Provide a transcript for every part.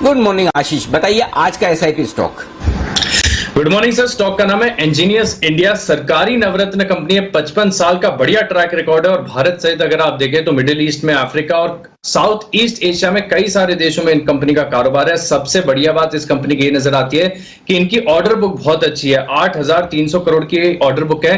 Good morning आशीष, बताइए आज का SIP stock. Good morning sir. Stock का नाम है इंजीनियर्स इंडिया। सरकारी नवरत्न कंपनी है, 55 साल का बढ़िया ट्रैक रिकॉर्ड है और भारत सहित अगर आप देखें तो मिडिल ईस्ट में, अफ्रीका और साउथ ईस्ट एशिया में कई सारे देशों में इन कंपनी का कारोबार है। सबसे बढ़िया बात इस कंपनी की ये नजर आती है कि इनकी ऑर्डर बुक बहुत अच्छी है। 8,300 करोड़ की ऑर्डर बुक है,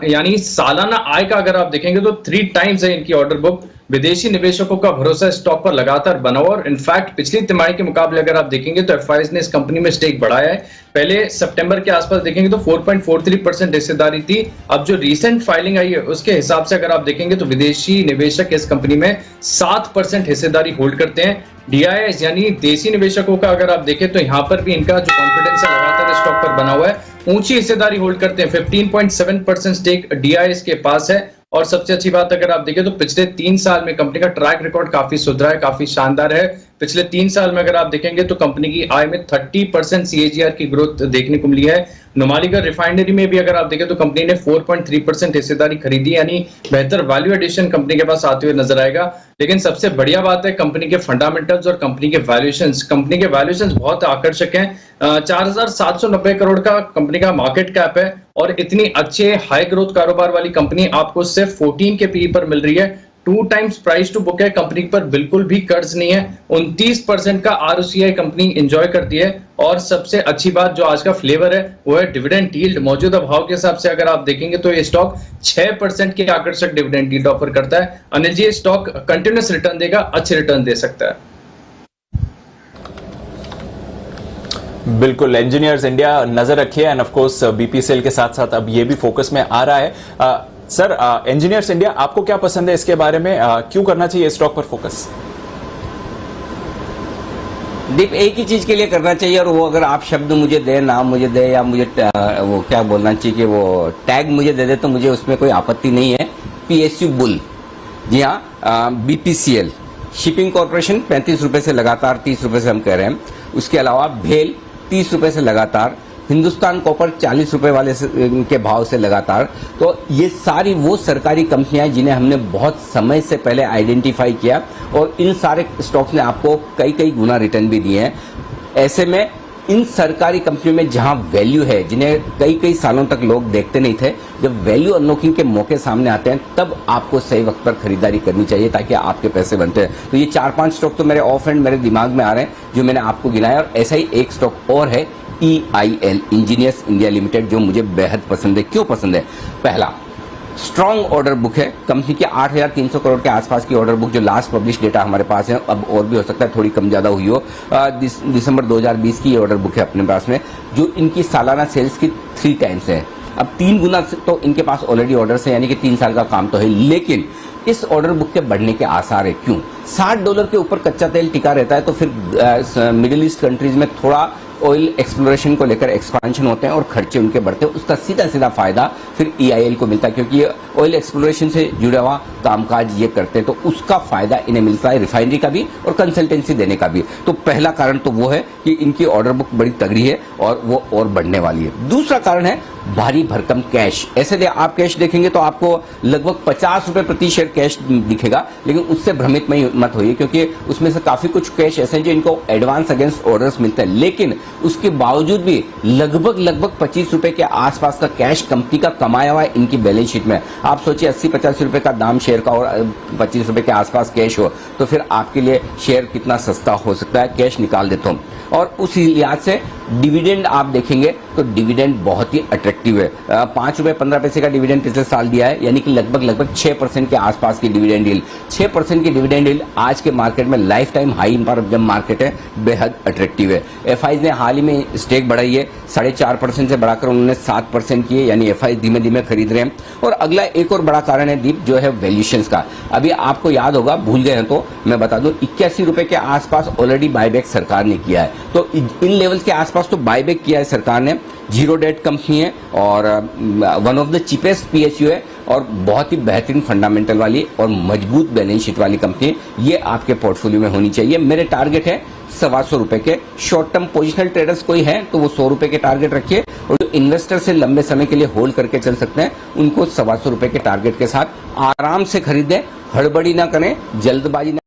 यानी सालाना आय का अगर आप देखेंगे तो 3 टाइम्स है इनकी ऑर्डर बुक। विदेशी निवेशकों का भरोसा स्टॉक पर लगातार बना हुआ और इनफैक्ट पिछली तिमाही के मुकाबले अगर आप देखेंगे तो एफआईज ने इस कंपनी में स्टेक बढ़ाया है। पहले सितंबर के आसपास देखेंगे तो 4.43% हिस्सेदारी थी। अब जो रीसेंट फाइलिंग आई है उसके हिसाब से अगर आप देखेंगे तो विदेशी निवेशक इस कंपनी में 7% हिस्सेदारी होल्ड करते हैं। डीआईएस यानी देसी निवेशकों का अगर आप देखें तो यहां पर भी इनका जो कॉन्फिडेंस है लगातार स्टॉक पर बना हुआ है। ऊंची हिस्सेदारी होल्ड करते हैं, 15.7% स्टेक डीआईएस के पास है। और सबसे अच्छी बात अगर आप देखें तो पिछले 3 साल में कंपनी का ट्रैक रिकॉर्ड काफी सुधरा है, काफी शानदार है। पिछले 3 साल में अगर आप देखेंगे तो कंपनी की आय में 30% सीएजीआर की ग्रोथ देखने को मिली है। नुमालीगढ़ रिफाइनरी में भी अगर आप देखें तो कंपनी ने 4.3% हिस्सेदारी खरीदी, यानी बेहतर वैल्यू एडिशन कंपनी के पास आते हुए नजर आएगा। लेकिन सबसे बढ़िया बात है कंपनी के फंडामेंटल्स और कंपनी के वैल्यूएशंस। कंपनी के वैल्यूएशंस बहुत आकर्षक हैं। 4,790 करोड़ का कंपनी का मार्केट कैप है और इतनी अच्छे हाई ग्रोथ कारोबार वाली कंपनी आपको सिर्फ 14 के पीई पर मिल रही है। 2 टाइम्स प्राइस टू बुक है। कंपनी पर बिल्कुल भी कर्ज नहीं है। 29% का आरओसीआई कंपनी एंजॉय करती है। और सबसे अच्छी बात जो आज का फ्लेवर है वो है डिविडेंड यील्ड। मौजूदा भाव के हिसाब से अगर आप देखेंगे तो ये स्टॉक 6% के आकर्षक डिविडेंड यील्ड ऑफर करता है। अनिल जी, ये स्टॉक कंटिन्यूस रिटर्न देगा, अच्छे रिटर्न दे सकता है। बिल्कुल, इंजीनियर्स इंडिया नजर रखिए एंड ऑफ कोर्स बीपीसीएल के साथ साथ अब ये भी फोकस में आ रहा है। सर, इंजीनियर्स इंडिया आपको क्या पसंद है, इसके बारे में क्यों करना चाहिए स्टॉक पर फोकस? दीप, एक ही चीज के लिए करना चाहिए और वो अगर आप शब्द मुझे दे, नाम मुझे दे या मुझे वो क्या बोलना चाहिए कि वो टैग मुझे दे दे तो मुझे उसमें कोई आपत्ति नहीं है। पीएसयू बुल, जी हाँ, बीपीसीएल शिपिंग कॉर्पोरेशन 35 रुपए से लगातार 30 रुपए से हम कह रहे हैं। उसके अलावा भेल 30 रुपए से लगातार, हिंदुस्तान कॉपर 40 रुपए वाले के भाव से लगातार। तो ये सारी वो सरकारी कंपनियां हैं जिन्हें हमने बहुत समय से पहले आइडेंटिफाई किया और इन सारे स्टॉक्स ने आपको कई कई गुना रिटर्न भी दिए हैं। ऐसे में इन सरकारी कंपनियों में जहां वैल्यू है, जिन्हें कई कई सालों तक लोग देखते नहीं थे, जब वैल्यू अनलॉकिंग के मौके सामने आते हैं तब आपको सही वक्त पर खरीदारी करनी चाहिए ताकि आपके पैसे बनते हैं। तो ये 4-5 स्टॉक तो मेरे ऑफ एंड मेरे दिमाग में आ रहे हैं जो मैंने आपको गिनाया। और ऐसा ही एक स्टॉक और है, EIL इंजीनियर्स इंडिया लिमिटेड, जो मुझे बेहद पसंद है। क्यों पसंद है? पहला, स्ट्रॉन्ग ऑर्डर बुक है कंपनी की। 8,300 करोड़ के आसपास की ऑर्डर बुक जो लास्ट पब्लिश डेटा हमारे पास है, अब और भी हो सकता है थोड़ी कम ज्यादा हुई हो। दिसंबर 2020 की ऑर्डर बुक है अपने पास में, जो इनकी सालाना सेल्स की 3 टाइम्स है। अब 3 गुना तो इनके पास ऑलरेडी ऑर्डर्स है, यानी कि 3 साल का काम तो है। लेकिन इस ऑर्डर बुक के बढ़ने के आसार है। क्यों? $60 के ऊपर कच्चा तेल टिका रहता है तो फिर मिडिल ईस्ट कंट्रीज में थोड़ा ऑयल एक्सप्लोरेशन को लेकर एक्सपांशन होते हैं और खर्चे उनके बढ़ते हैं। उसका सीधा सीधा फायदा फिर EIL को मिलता है क्योंकि ये ऑयल एक्सप्लोरेशन से जुड़ा हुआ कामकाज ये करते हैं, तो उसका फायदा इन्हें मिलता है, रिफाइनरी का भी और कंसल्टेंसी देने का भी। तो पहला कारण तो वो है कि इनकी ऑर्डर बुक बड़ी तगड़ी है और वो और बढ़ने वाली है। दूसरा कारण है भारी भरकम कैश। ऐसे आप कैश देखेंगे तो आपको लगभग 50 रुपए प्रति शेयर कैश दिखेगा, लेकिन उससे भ्रमित मत होइए क्योंकि उसमें से काफी कुछ कैश ऐसे हैं जो इनको एडवांस अगेंस्ट ऑर्डर्स मिलते हैं। लेकिन उसके बावजूद भी लगभग 25 रुपए के आसपास का कैश कंपनी का कमाया हुआ है इनकी बैलेंस शीट में। आप सोचिए 80-85 रुपए का दाम शेयर का और 25 रुपए के आसपास कैश हो तो फिर आपके लिए शेयर कितना सस्ता हो सकता है। कैश निकाल देता हूं। और उस लिहाज से डिविडेंड आप देखेंगे तो डिविडेंड बहुत ही अट्रैक्टिव है। 5 रुपए 15 पैसे का डिविडेंड पिछले साल दिया है, यानी कि लगभग 6% के आसपास की डिविडेंड यील्ड। 6% की डिविडेंड यील्ड आज के मार्केट में लाइफ टाइम हाई पर जब मार्केट है बेहद अट्रैक्टिव है। एफआईज ने हाल ही में स्टेक बढ़ाई है, 4.5% से बढ़ाकर उन्होंने 7% की है, यानी एफआईज धीमे धीमे खरीद रहे हैं। और अगला एक और बड़ा कारण है दीप, जो है वैल्यूएशंस का। अभी आपको याद होगा, भूल गए हैं तो मैं बता दूं, 81 रुपए के आसपास ऑलरेडी बायबैक सरकार ने किया है। तो इन लेवल्स के आसपास तो बायबैक किया है सरकार ने। जीरो डेट कंपनी है और one of the cheapest PSU है और बहुत ही बेहतरीन फंडामेंटल वाली और मजबूत बैलेंस शीट वाली कंपनी। ये आपके पोर्टफोलियो में होनी चाहिए। मेरे टारगेट है 125 रुपए के। शॉर्ट टर्म पोजिशनल ट्रेडर्स कोई है तो वो 100 रुपए के टारगेट रखिए, और जो इन्वेस्टर से लंबे समय के लिए होल्ड करके चल सकते हैं उनको 125 रुपए के टारगेट के साथ आराम से खरीदें। हड़बड़ी ना करें, जल्दबाजी ना